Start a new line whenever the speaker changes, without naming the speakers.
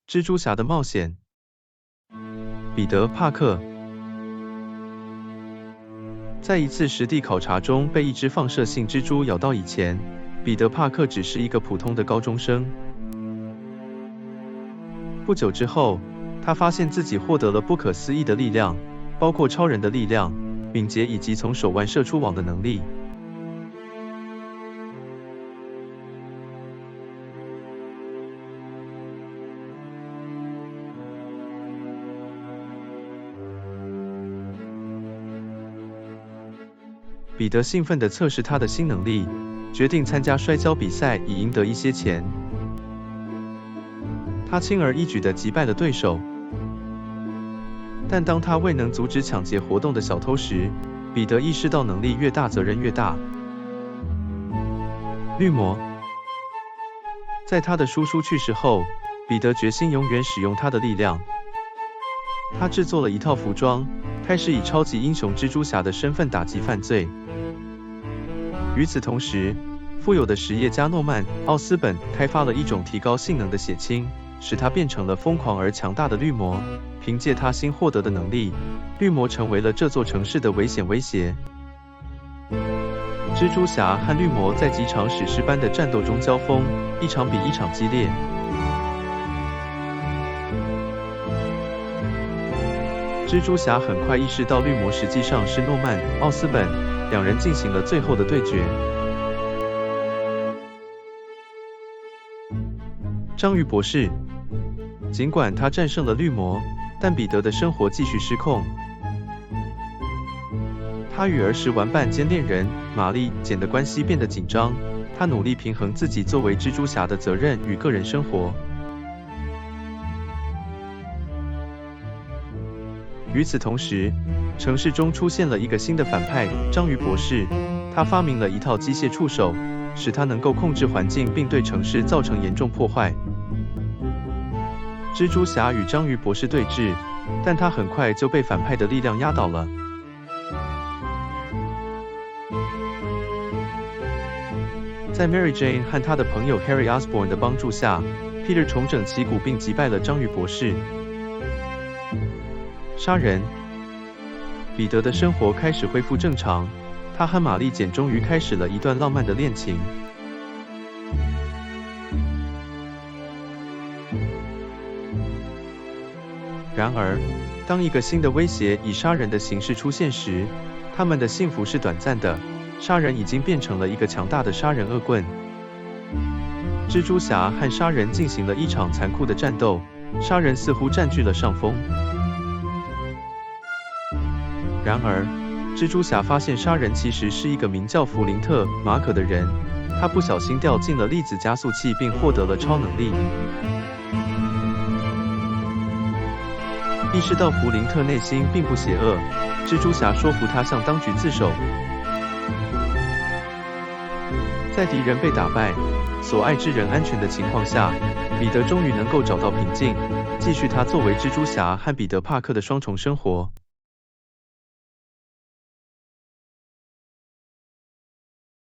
蜘蛛侠的冒险。彼得·帕克在一次实地考察中被一只放射性蜘蛛咬到以前，彼得·帕克只是一个普通的高中生。不久之后，他发现自己获得了不可思议的力量，包括超人的力量、敏捷以及从手腕射出网的能力。彼得兴奋地测试他的新能力，决定参加摔跤比赛以赢得一些钱。他轻而易举地击败了对手，但当他未能阻止抢劫活动的小偷时，彼得意识到能力越大责任越大。绿魔在他的叔叔去世后，彼得决心永远使用他的力量。他制作了一套服装，开始以超级英雄蜘蛛侠的身份打击犯罪。与此同时，富有的实业家诺曼·奥斯本开发了一种提高性能的血清，使他变成了疯狂而强大的绿魔。凭借他新获得的能力，绿魔成为了这座城市的危险威胁。蜘蛛侠和绿魔在几场史诗般的战斗中交锋，一场比一场激烈。蜘蛛侠很快意识到绿魔实际上是诺曼·奥斯本，两人进行了最后的对决。章鱼博士，尽管他战胜了绿魔，但彼得的生活继续失控。他与儿时玩伴兼恋人玛丽简的关系变得紧张，他努力平衡自己作为蜘蛛侠的责任与个人生活。与此同时，城市中出现了一个新的反派——章鱼博士。他发明了一套机械触手，使他能够控制环境并对城市造成严重破坏。蜘蛛侠与章鱼博士对峙，但他很快就被反派的力量压倒了。在 Mary Jane 和他的朋友 Harry Osborn 的帮助下， Peter 重整旗鼓并击败了章鱼博士。杀人，彼得的生活开始恢复正常，他和玛丽简终于开始了一段浪漫的恋情。然而，当一个新的威胁以杀人的形式出现时，他们的幸福是短暂的。杀人已经变成了一个强大的杀人恶棍。蜘蛛侠和杀人进行了一场残酷的战斗，杀人似乎占据了上风。然而，蜘蛛侠发现杀人其实是一个名叫弗林特·马可的人，他不小心掉进了粒子加速器并获得了超能力。意识到弗林特内心并不邪恶，蜘蛛侠说服他向当局自首。在敌人被打败、所爱之人安全的情况下，彼得终于能够找到平静，继续他作为蜘蛛侠和彼得·帕克的双重生活。